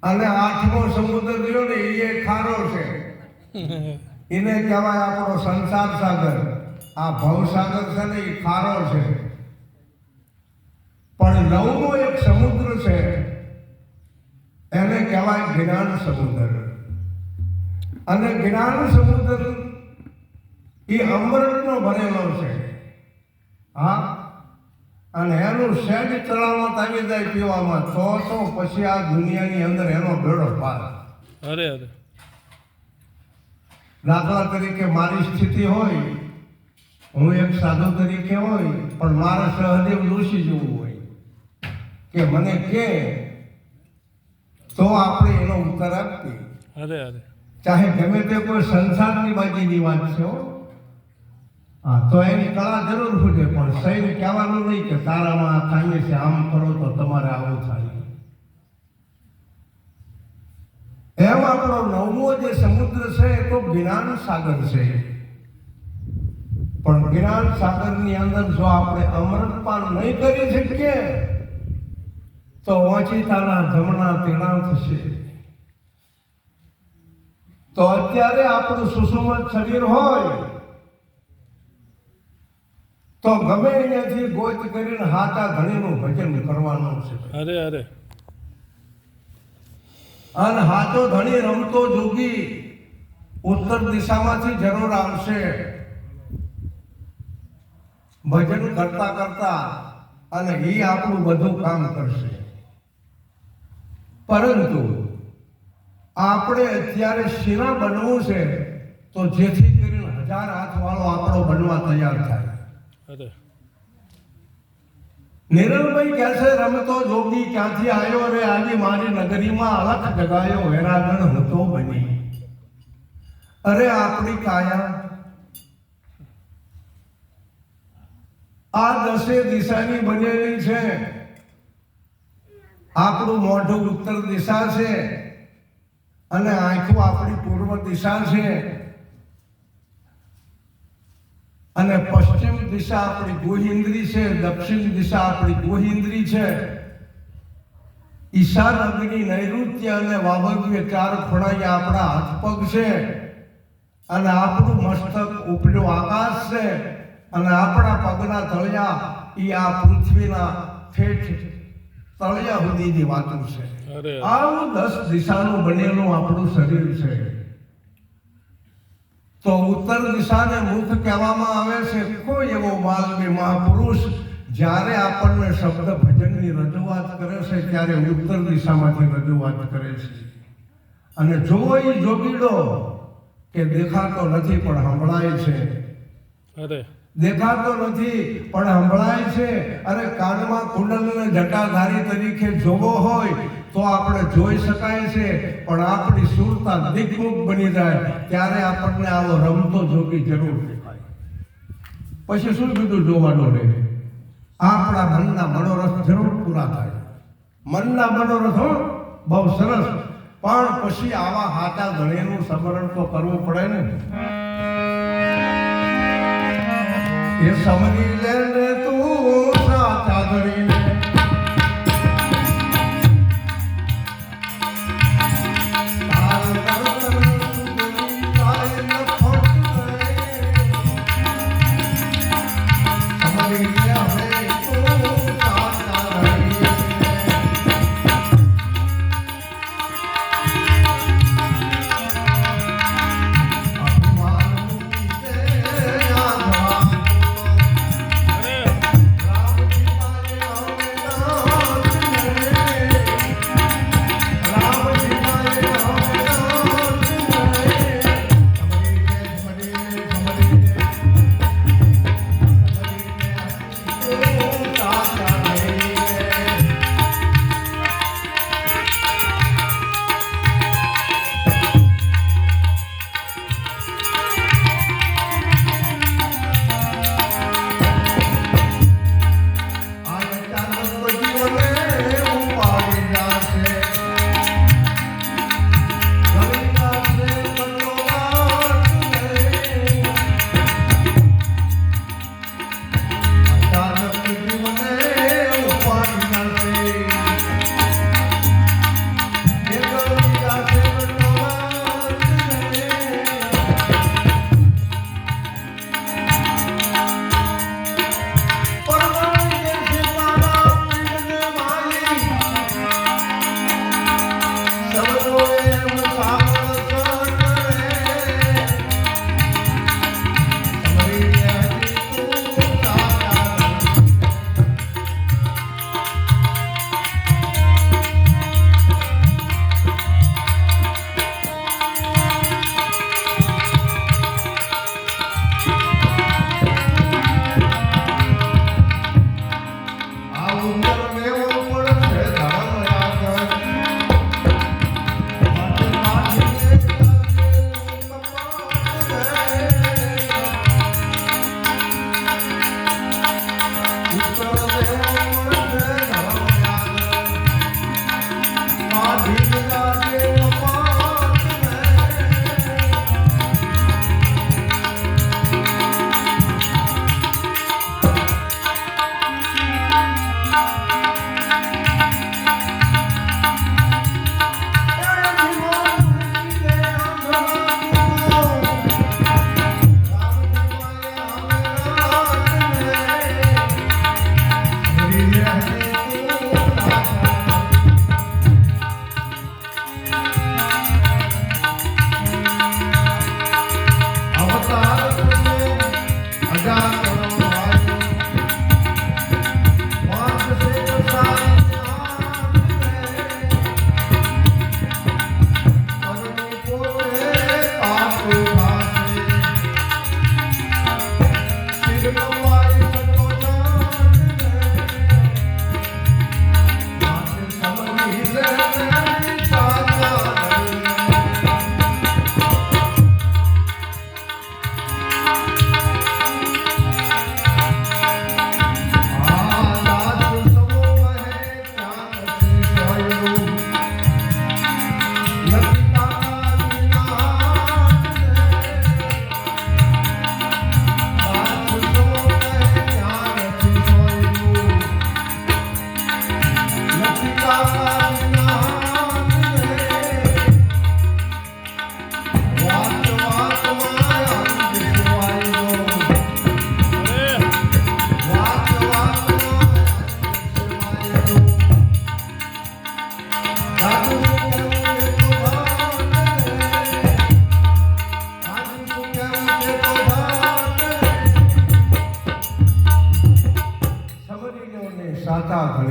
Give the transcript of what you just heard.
અને આઠમો સમુદ્ર રહ્યો ને એ ખારો છે. એને કહેવાય આપણો સંસાર સાગર. આ ભવસાગર છે ને એ ખારો છે. પણ નવમો એક સમુદ્ર છે એને કહેવાય જ્ઞાન સમુદ્ર. અને જ્ઞાન સમુદ્ર એ અમૃતનો ભરેલો છે. હા, અને એનું સહેજ તળાવમાં આવી જાય પીવામાં તો પછી આ દુનિયાની અંદર એનો બેડો પાર. અરે અરે, દાખલા તરીકે મારી સ્થિતિ હોય, હું એક સાધુ તરીકે હોય, પણ મારા સહદેવ દોષી જેવું હોય કે મને કે તો આપણે એનો ઉત્તર આપીએ. અરે અરે, ચાહે ગમે તે કોઈ સંસારની બાજીની વાત છે હો. હા, તો એની કળા જરૂર ફૂટે, પણ સહી કહેવાનું નહીં કે તારામાં આ ખામી છે, આમ કરો તો તમારે આવું થાય. એમ આપણો નવમો જે સમુદ્ર છે એ તો જ્ઞાન સાગર છે. પણ જ્ઞાન સાગરની અંદર જો આપણે અમૃતપાન નહીં કરી શકીએ તો ઓચિતાના જમણા તેણા થશે. તો અત્યારે આપણું સુસુમત શરીર હોય તો ગમે અહીંયાથી ગોચ કરીને હાથા ધણીનું ભજન કરવાનું છે. અરે અરે, અને હાથો ધણી રમતો જોગી ઉત્તર દિશામાંથી જરૂર આવશે. ભજન કરતા કરતા અને એ આપણું બધું કામ કરશે. પરંતુ આપણે અત્યારે શીરા બનવું છે તો જેથી કરીને 1000 હાથવાળો આપણો બનવા તૈયાર થાય. અરે, નિરલભાઈ કહે છે રમતો જોગી ક્યાંથી આવ્યો રે આજે મારી નગરીમાં અલખ જગાયો વેરાગણ હતો બની. અરે આપણી કાયા આ 10 દિશાની બનેલી છે. આપણું મોઢું ઉત્તર દિશા છે અને આંખો આપણી પૂર્વ દિશા છે અને પશ્ચિમ દિશા આપણી ગુહિન્દ્રી છે, દક્ષિણ દિશા આપણી ગુહિન્દ્રી છે. ઈશાન અગ્નિ નૈઋત્ય અને વાવવ્ય 4 ખૂણાએ આપણા હાથ પગ છે અને આપણું મસ્તક ઉપલું આકાશ છે અને આપણા પગના તળિયા એ આ પૃથ્વીના ઠેઠ તળિયા સુધીની વાતો છે. અરે આવું 10 દિશાનું બનેલું આપણું શરીર છે. તો ઉત્તર દિશાને મુખ કહેવામાં આવે છે. કોઈ એવો માલવી મહાપુરુષ જ્યારે આપણને શબ્દ ભજનની રજૂઆત કરે છે ત્યારે ઉત્તર દિશામાંથી રજૂઆત કરે છે. અને જોવો એ જોગીડો કે દેખાતો નથી પણ સંભળાય છે. અરે, દેખાતો નથી પણ સંભળાય છે. અરે કાનમાં કુંડલને જટાધારી તરીકે જોવો હોય તો આપણે જોઈ શકાય છે, પણ આપણી સુરતા દિગ્મુખ બની જાય ત્યારે આપણને આવો રમતો જોગી જરૂર દેખાય. પછી શું કીધું જોવાનું રહે? આપણા મનના મનોરથ જરૂર પૂરા થાય. મનના મનોરથ હો બહુ સરસ, પણ પછી આવા હાથા ધણીનું સ્મરણ તો કરવું પડે ને. એ સમજી લે ને તું સાચા ધણી લે. અરે, દેવ